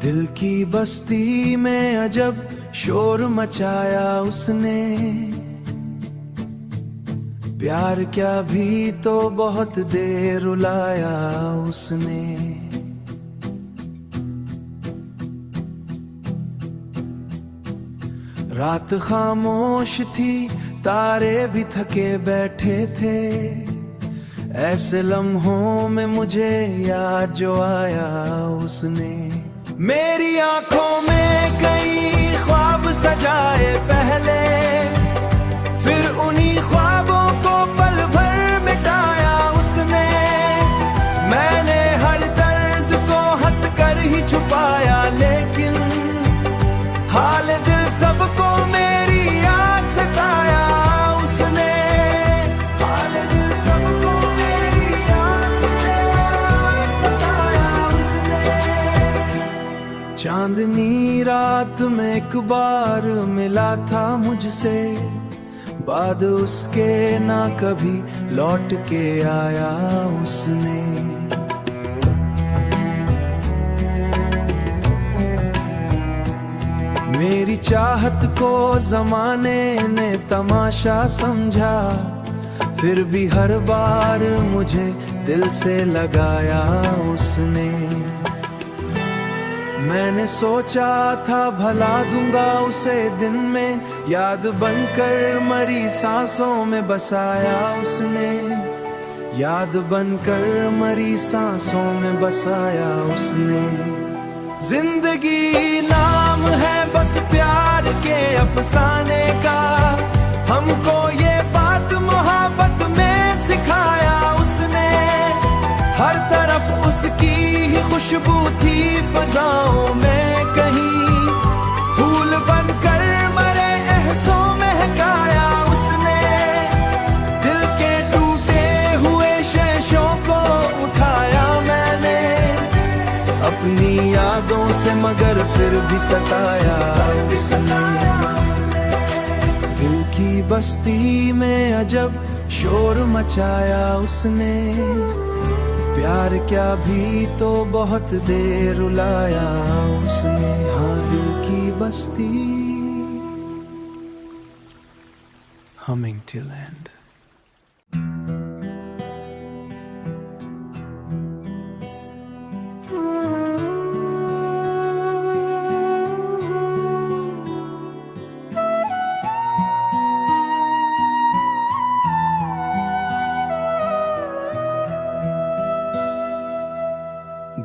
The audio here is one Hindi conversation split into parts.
दिल की बस्ती में अजब शोर मचाया उसने, प्यार क्या भी तो बहुत देर रुलाया उसने। रात खामोश थी, तारे भी थके बैठे थे, ऐसे लम्हों में मुझे याद जो आया उसने। मेरी आंखों में कई ख्वाब सजाए पहले, फिर उन्हीं ख्वाबों को पल भर मिटाया उसने। मैंने हर दर्द को हंसकर ही छुपाया, लेकिन हाल दिल सबको मेरी याद सताया उसने। हाल दिल सबको मेरी याद सताया उसने। चांदनी रात में एक बार मिला था मुझसे, बाद उसके ना कभी लौट के आया उसने। मेरी चाहत को जमाने ने तमाशा समझा, फिर भी हर बार मुझे दिल से लगाया उसने। मैंने सोचा था भला दूंगा उसे दिन में, याद बनकर मरी सांसों में बसाया उसने। याद बनकर मरी सांसों में बसाया उसने। जिंदगी नाम है बस प्यार के अफसाने का, हमको ये बात मोहब्बत में सिखाया उसने। हर तरफ उसकी ही खुशबू थी फजाओं में, कहीं फूल बनकर मरे एहसों महकाया उसने। दिल के टूटे हुए शेषों को उठाया मैंने अपनी यादों से, मगर फिर भी सताया उसने। दिल की बस्ती में अजब शोर मचाया उसने, प्यार क्या भी तो बहुत देर रुलाया उसने। हाँ, दिल की बस्ती humming till end.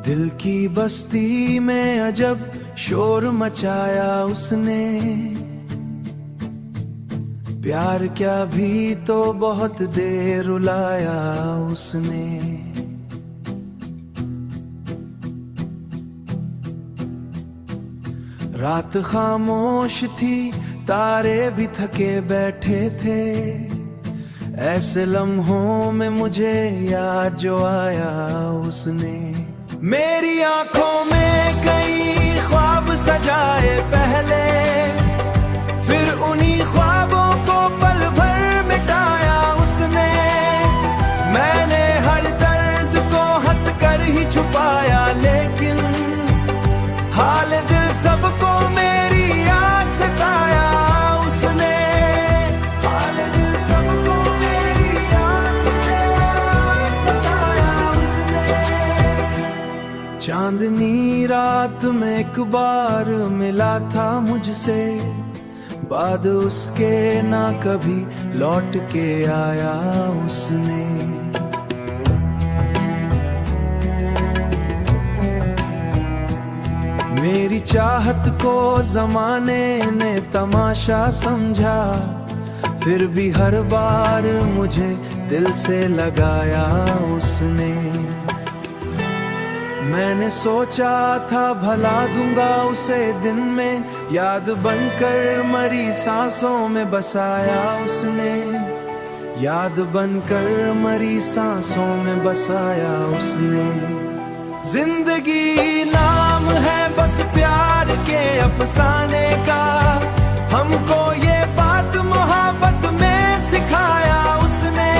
दिल की बस्ती में अजब शोर मचाया उसने, प्यार क्या भी तो बहुत देर रुलाया उसने। रात खामोश थी, तारे भी थके बैठे थे, ऐसे लम्हों में मुझे याद जो आया उसने। मेरी आंखों में कई ख्वाब सजाए पहले, फिर उन्हीं ख्वाबों को पल भर मिटाया उसने। मैंने हर दर्द को हंसकर ही छुपाया, लेकिन हाल दिल सबको मेरी याद सताया उसने। हाल दिल सबको मेरी याद सताया उसने। चांदनी रात में एक बार मिला था मुझसे, बाद उसके ना कभी लौट के आया उसने। मेरी चाहत को जमाने ने तमाशा समझा, फिर भी हर बार मुझे दिल से लगाया उसने। मैंने सोचा था भला दूंगा उसे दिन में, याद बनकर मरी सांसों में बसाया उसने। याद बनकर मरी सांसों में बसाया उसने। जिंदगी नाम है बस प्यार के अफसाने का, हमको ये बात मोहब्बत में सिखाया उसने।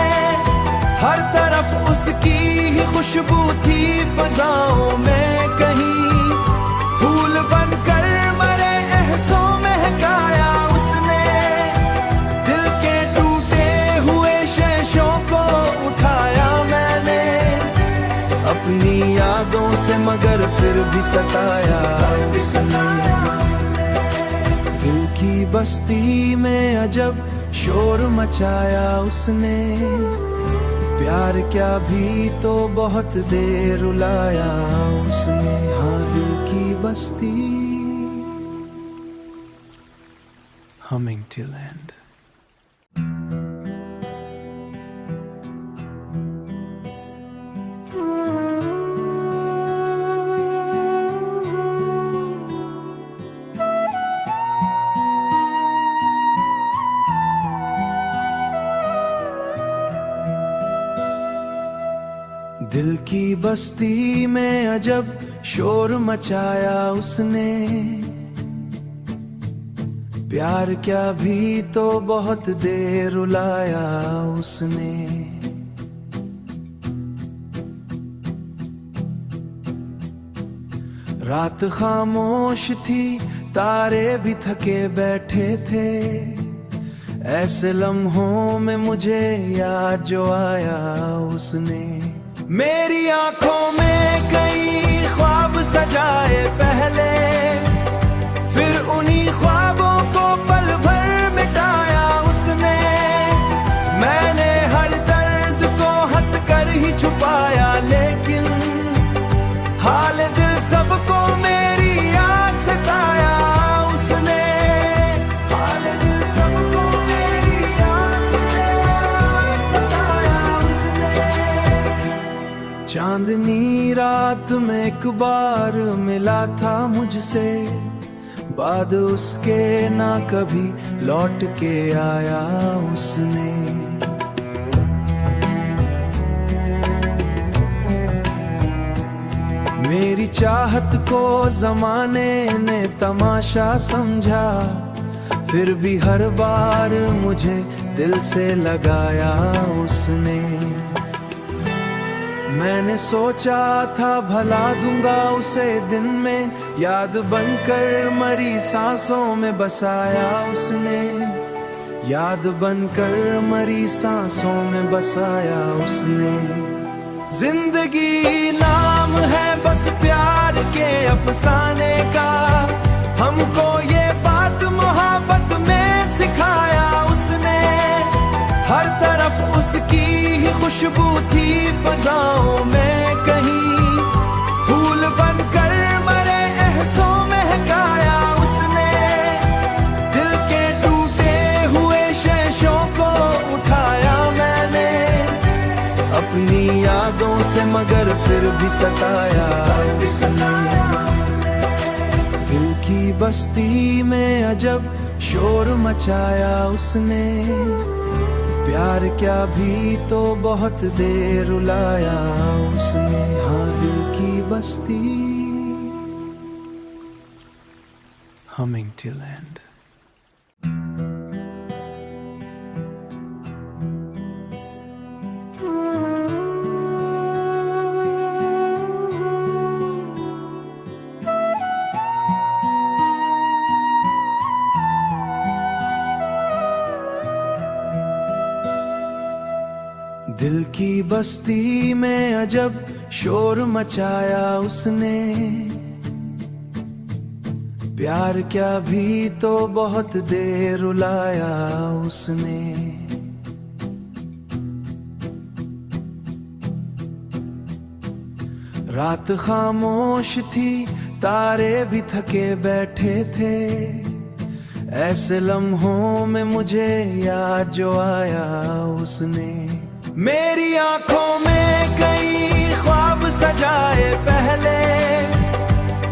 हर तरफ उसकी ही खुशबू थी फजाओं में, कहीं फूल फूल बनकर मरे एहसों महकाया उसने, दिल के टूटे हुए शेषों को उठाया मैंने, अपनी यादों से मगर फिर भी सताया उसने। दिल की बस्ती में अजब शोर मचाया उसने, प्यार क्या भी तो बहुत देर रुलाया उसने। हाँ, दिल की बस्ती, humming till end। दिल की बस्ती में अजब शोर मचाया उसने, प्यार क्या भी तो बहुत देर रुलाया उसने। रात खामोश थी, तारे भी थके बैठे थे, ऐसे लम्हों में मुझे याद जो आया उसने। मेरी आंखों में कई ख्वाब सजाए पहले, फिर उन्हीं ख्वाबों को पल भर मिटाया उसने। मैंने हर दर्द को हंसकर ही छुपाया, लेकिन हाल दिल सबको मेरी याद सताया उसने। हाल दिल सबको मेरी याद सताया उसने। चांदनी रात में एक बार मिला था मुझसे, बाद उसके ना कभी लौट के आया उसने। मेरी चाहत को जमाने ने तमाशा समझा, फिर भी हर बार मुझे दिल से लगाया उसने। मैंने सोचा था भला दूंगा उसे दिन में, याद बनकर मरी सांसों में बसाया उसने। याद बनकर मरी सांसों में बसाया उसने। जिंदगी नाम है बस प्यार के अफसाने का, हमको ये बात मोहब्बत में सिखाया उसने। हर तरफ उसकी ही खुशबू थी फजाओं में, कहीं फूल बनकर मरे एहसों महकाया उसने। दिल के टूटे हुए शेषों को उठाया मैंने, अपनी यादों से मगर फिर भी सताया उसने। दिल की बस्ती में अजब शोर मचाया उसने, प्यार क्या भी तो बहुत देर रुलाया उसने। हाँ, दिल की बस्ती, humming till end। दिल की बस्ती में अजब शोर मचाया उसने, प्यार क्या भी तो बहुत देर रुलाया उसने। रात खामोश थी, तारे भी थके बैठे थे, ऐसे लम्हों में मुझे याद जो आया उसने। मेरी आंखों में कई ख्वाब सजाए पहले,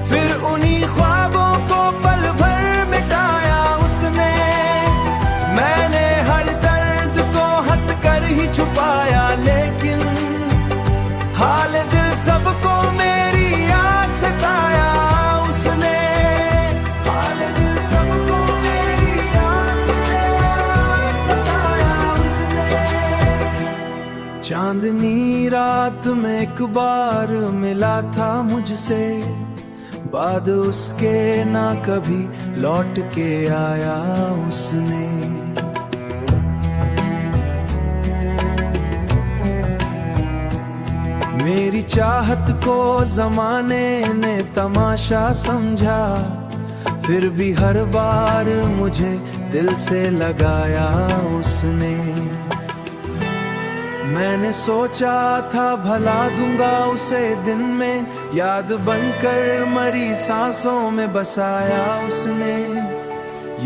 फिर उन्हीं ख्वाबों को पल भर मिटाया उसने। मैंने हर दर्द को हंसकर ही छुपाया, लेकिन हाल दिल सबको मेरी याद सताया उसने। हाल दिल सबको मेरी याद सताया उसने। चांदनी रात में एक बार मिला था मुझसे, बाद उसके ना कभी लौट के आया उसने। मेरी चाहत को जमाने ने तमाशा समझा, फिर भी हर बार मुझे दिल से लगाया उसने। मैंने सोचा था भला दूंगा उसे दिन में, याद बनकर मरी सांसों में बसाया उसने।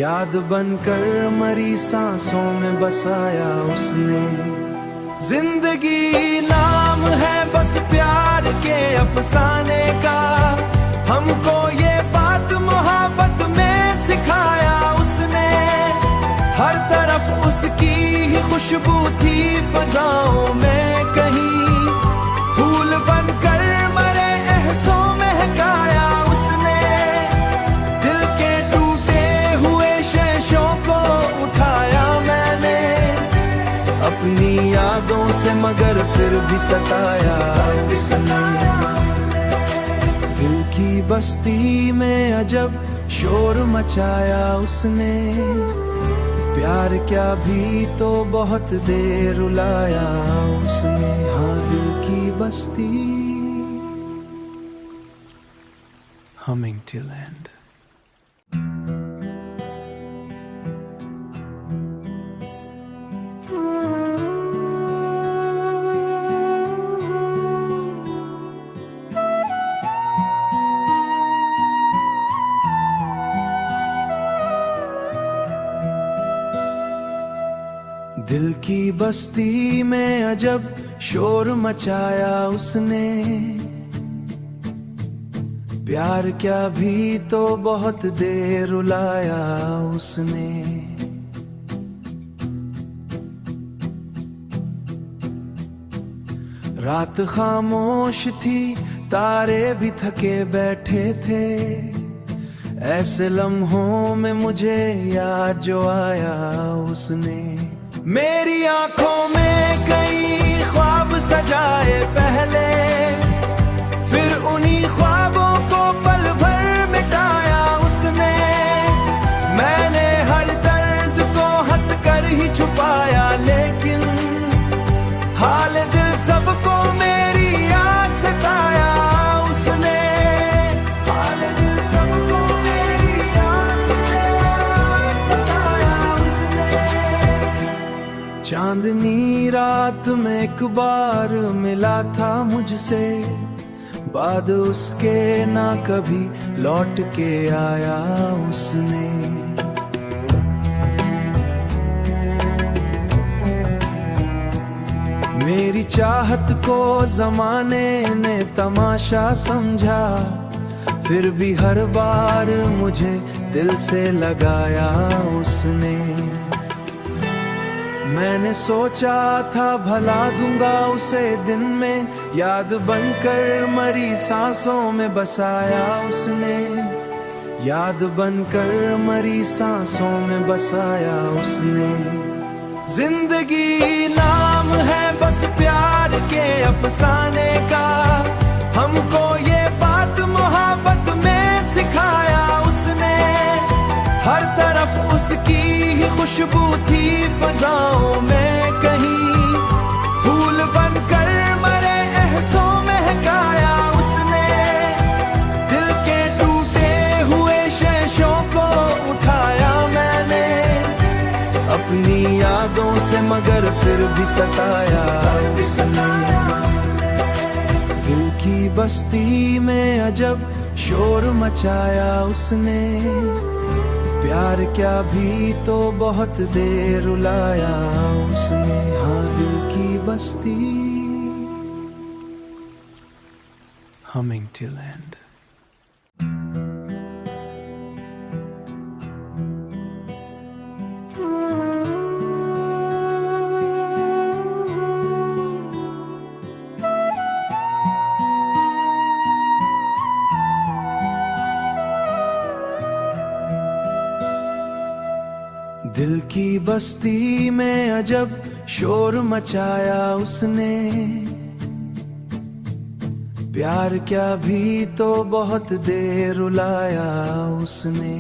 याद बनकर मरी सांसों में बसाया उसने। जिंदगी नाम है बस प्यार के अफसाने का, हमको ये बात मोहब्बत में सिखाया उसने। हर तरफ उसकी ही खुशबू थी फजाओं में, कहीं फूल बनकर मरे एहसों महकाया उसने। दिल के टूटे हुए शेषों को उठाया मैंने अपनी यादों से, मगर फिर भी सताया उसने। दिल की बस्ती में अजब शोर मचाया उसने। प्यार क्या भी तो बहुत देर रुलाया उसने। हाँ, दिल की बस्ती, humming till end। दिल की बस्ती में अजब शोर मचाया उसने। प्यार क्या भी तो बहुत देर रुलाया उसने। रात खामोश थी, तारे भी थके बैठे थे। ऐसे लम्हों में मुझे याद जो आया उसने। मेरी आंखों में कई ख्वाब सजाए पहले, फिर उन्हीं ख्वाबों को पल भर मिटाया उसने। मैंने हर दर्द को हंसकर ही छुपाया, लेकिन हाल दिल सबको मेरी याद सताया उसने। हाल दिल सबको मेरी याद सताया उसने। चांदनी रात में एक बार मिला था मुझसे, बाद उसके ना कभी लौट के आया उसने। मेरी चाहत को जमाने ने तमाशा समझा, फिर भी हर बार मुझे दिल से लगाया उसने। मैंने सोचा था भला दूंगा उसे दिन में, याद बनकर मरी सांसों में बसाया उसने। याद बनकर मरी सांसों में बसाया उसने। जिंदगी नाम है बस प्यार के अफसाने का, हमको ये बात मोहब्बत में सिखाया उसने। हर तरफ उसकी ही खुशबू थी फजाओं में, कहीं फूल बनकर मरे एहसों महकाया उसने। दिल के टूटे हुए शेषों को उठाया मैंने अपनी यादों से, मगर फिर भी सताया उसने। दिल की बस्ती में अजब शोर मचाया उसने। प्यार क्या भी तो बहुत देर रुलाया उसने। हाँ, दिल की बस्ती, humming till end। दिल की बस्ती में अजब शोर मचाया उसने। प्यार क्या भी तो बहुत देर रुलाया उसने।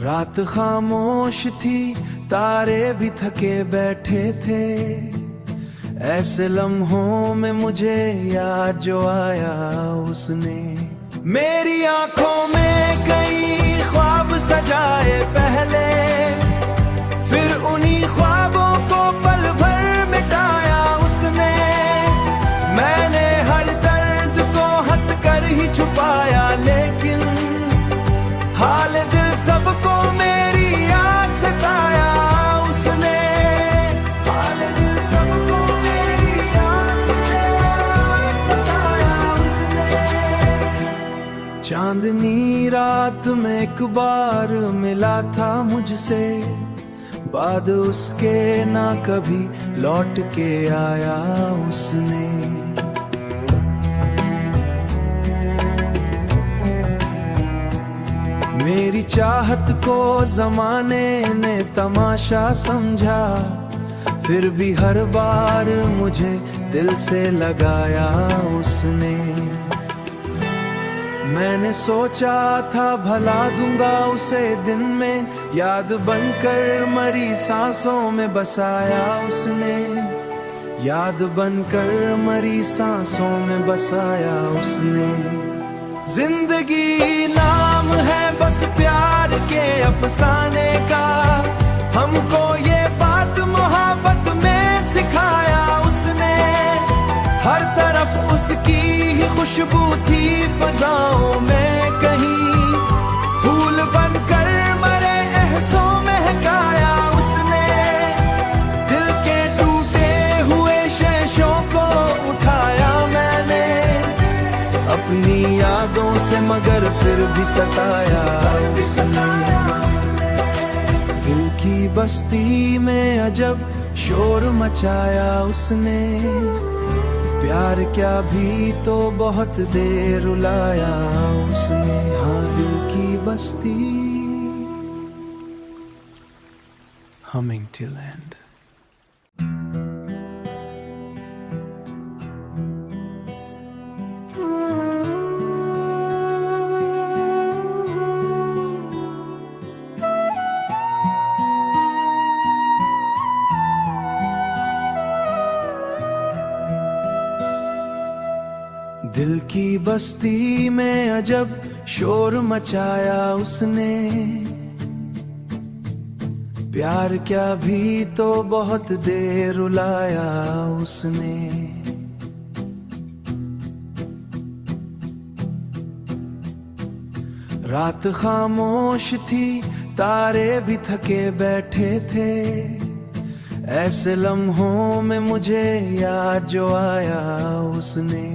रात खामोश थी, तारे भी थके बैठे थे। ऐसे लम्हों में मुझे याद जो आया उसने। मेरी आंखों में कई ख्वाब सजाए पहले, फिर उन्हीं ख्वाबों को पल भर मिटाया उसने। मैंने हर दर्द को हंस कर ही छुपाया, लेकिन हाल दिल सबको मेरी याद सताया उसने। हाल दिल सबको मेरी याद से बताया उसने। चांदनी रात में एक बार मिला था मुझसे, बाद उसके ना कभी लौट के आया उसने। मेरी चाहत को जमाने ने तमाशा समझा, फिर भी हर बार मुझे दिल से लगाया उसने। मैंने सोचा था भला दूंगा उसे दिन में, याद बनकर मरी सांसों में बसाया उसने। याद बनकर मरी सांसों में बसाया उसने। जिंदगी नाम है बस प्यार के अफसाने का, हमको ये बात मोहब्बत में सिखाया उसने। हर तरफ उसकी ही खुशबू थी फजाओं में, कहीं फूल बनकर मरे एहसों महकाया उसने। दिल के टूटे हुए शेषों को उठाया मैंने अपनी यादों से, मगर फिर भी सताया उसने। दिल की बस्ती में अजब शोर मचाया उसने। प्यार क्या भी तो बहुत देर रुलाया उसने। हाँ, दिल की बस्ती। Humming till end. दिल की बस्ती में अजब शोर मचाया उसने। प्यार क्या भी तो बहुत देर रुलाया उसने। रात खामोश थी, तारे भी थके बैठे थे। ऐसे लम्हों में मुझे याद जो आया उसने।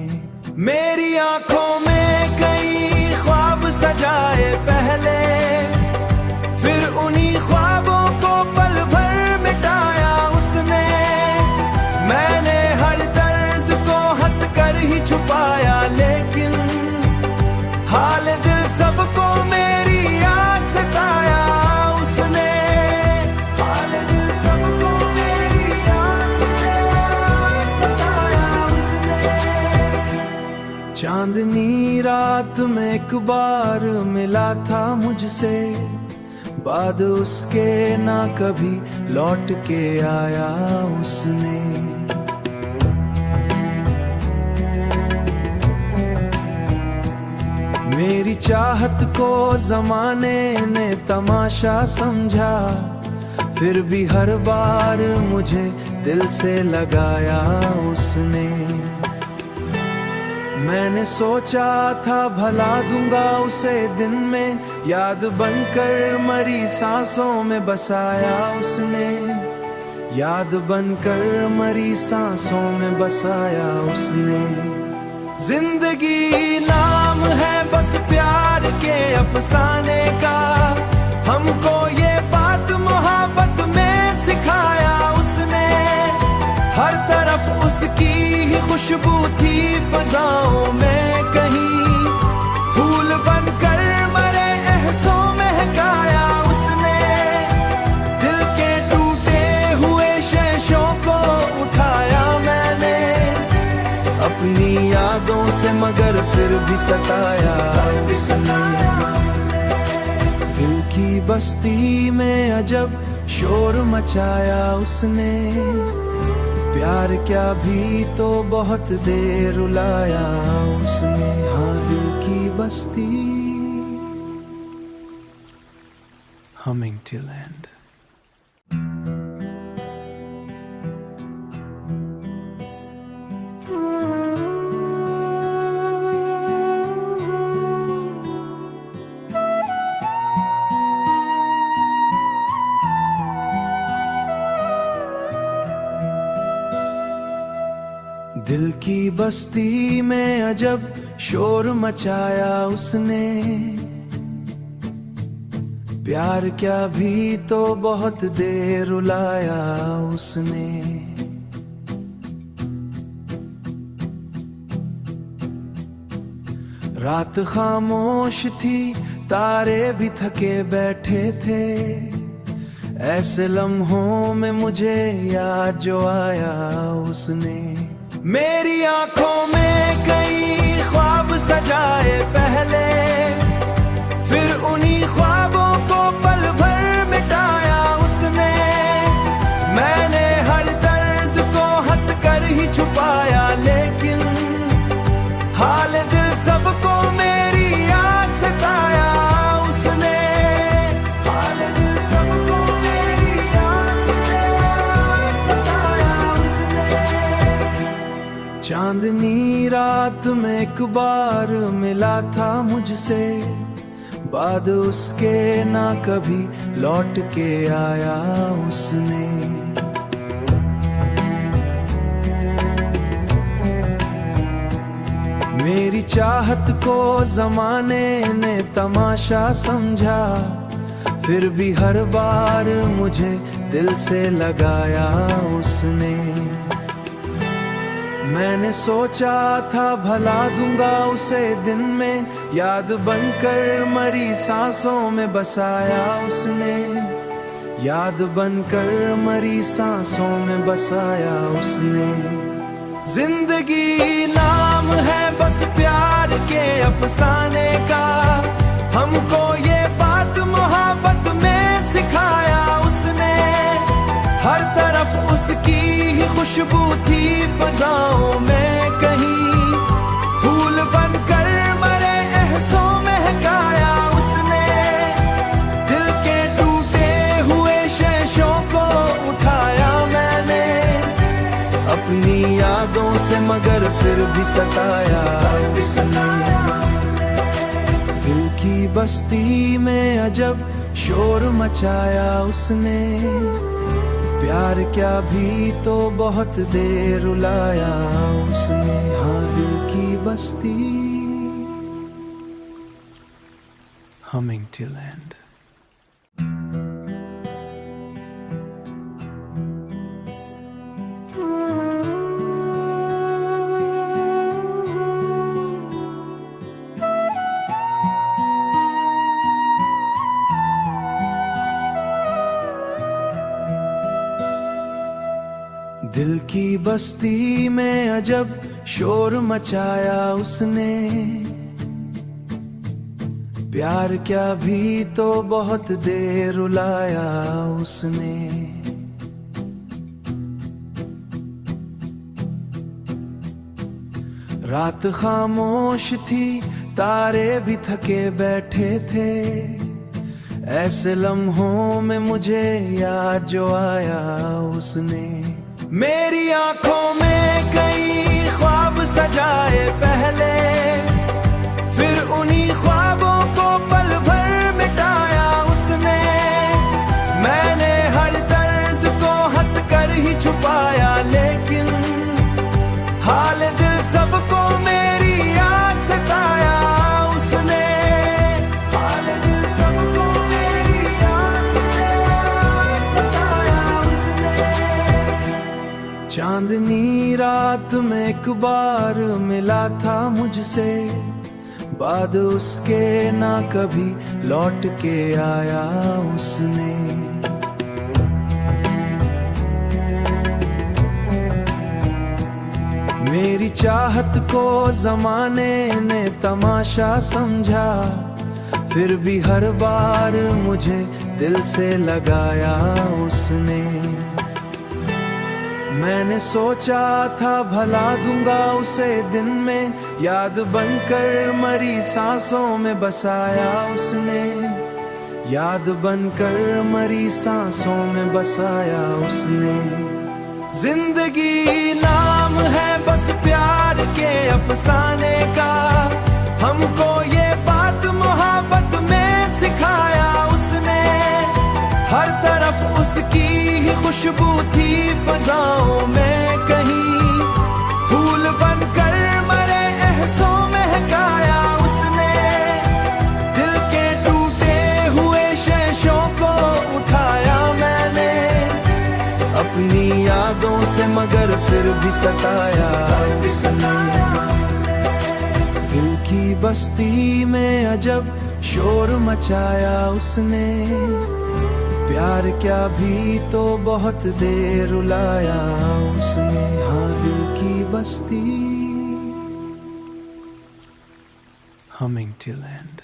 मेरी आंखों में कई ख्वाब सजाए पहले, फिर उन्हीं ख्वाबों को पल भर मिटाया उसने। मैंने हर दर्द को हंस कर ही छुपाया, लेकिन हाल दिल सबको मेरी याद सताया उसने। हाल दिल सबको मेरी याद से बताया उसने। चांदनी रात में एक बार मिला था मुझसे, बाद उसके ना कभी लौट के आया उसने। मेरी चाहत को जमाने ने तमाशा समझा, फिर भी हर बार मुझे दिल से लगाया उसने। मैंने सोचा था भला दूंगा उसे दिन में, याद बनकर मरी सांसों में बसाया उसने। याद बनकर मरी सांसों में बसाया उसने। जिंदगी नाम है बस प्यार के अफसाने का, हमको ये बात मोहब्बत में सिखाया उसने। हर तरफ उसकी ही खुशबू थी फजाओं में, कहीं फूल बनकर मरे एहसों महकाया उसने। दिल के टूटे हुए शेष मगर फिर भी सताया उसने। दिल की बस्ती में अजब शोर मचाया उसने, प्यार क्या भी तो बहुत देर रुलाया उसने। हाँ, दिल की बस्ती, humming till end. दिल की बस्ती में अजब शोर मचाया उसने, प्यार क्या भी तो बहुत देर रुलाया उसने। रात खामोश थी, तारे भी थके बैठे थे, ऐसे लम्हों में मुझे याद जो आया उसने। मेरी आंखों में कई ख्वाब सजाए पहले, फिर उन्हीं ख्वाबों को पल भर मिटाया उसने। मैंने हर दर्द को हंसकर ही छुपाया, लेकिन हाल दिल सबको मेरी याद सताया उसने। हाल दिल सबको मेरी याद सताया उसने। चांदनी रात में एक बार मिला था मुझसे, बाद उसके ना कभी लौट के आया उसने। मेरी चाहत को जमाने ने तमाशा समझा, फिर भी हर बार मुझे दिल से लगाया उसने। मैंने सोचा था भला दूंगा उसे दिन में, याद बनकर मरी सांसों में बसाया उसने। याद बनकर मरी सांसों में बसाया उसने। जिंदगी नाम है बस प्यार के अफसाने का, हमको ये बात मोहब्बत में सिखाया उसने। हर तरफ उसकी ही खुशबू थी फजाओं में, कहीं फूल बनकर मरे एहसों महकाया उसने। दिल के टूटे हुए शेषों को उठाया मैंने, अपनी यादों से मगर फिर भी सताया उसने। दिल की बस्ती में अजब शोर मचाया उसने, प्यार क्या भी तो बहुत देर रुलाया उसने। हाँ, दिल की बस्ती, humming till end. दिल की बस्ती में अजब शोर मचाया उसने, प्यार क्या भी तो बहुत देर रुलाया उसने। रात खामोश थी, तारे भी थके बैठे थे, ऐसे लम्हों में मुझे याद जो आया उसने। मेरी आंखों में कई ख्वाब सजाए पहले, फिर उन्हीं ख्वाबों को पल भर मिटाया उसने। मैंने हर दर्द को हंसकर ही छुपाया, लेकिन हाल दिल सबको मेरी याद सताया उसने। हाल दिल सबको मेरी याद सताया उसने। चांदनी रात में एक बार मिला था मुझसे, बाद उसके ना कभी लौट के आया उसने। मेरी चाहत को जमाने ने तमाशा समझा, फिर भी हर बार मुझे दिल से लगाया उसने। मैंने सोचा था भला दूंगा उसे दिन में, याद बनकर मरी सांसों में बसाया उसने। याद बनकर मरी सांसों में बसाया उसने। जिंदगी नाम है बस प्यार के अफसाने का, हमको ये बात मोहब्बत में सिखाया उसने। हर तरफ उसकी ही खुशबू थी फजाओं में, कहीं फूल बनकर मरे एहसों महकाया उसने। दिल के टूटे हुए शेषों को उठाया मैंने, अपनी यादों से मगर फिर भी सताया उसने। दिल की बस्ती में अजब शोर मचाया उसने, प्यार क्या भी तो बहुत देर रुलाया उसने। हाँ दिल की बस्ती, humming till end.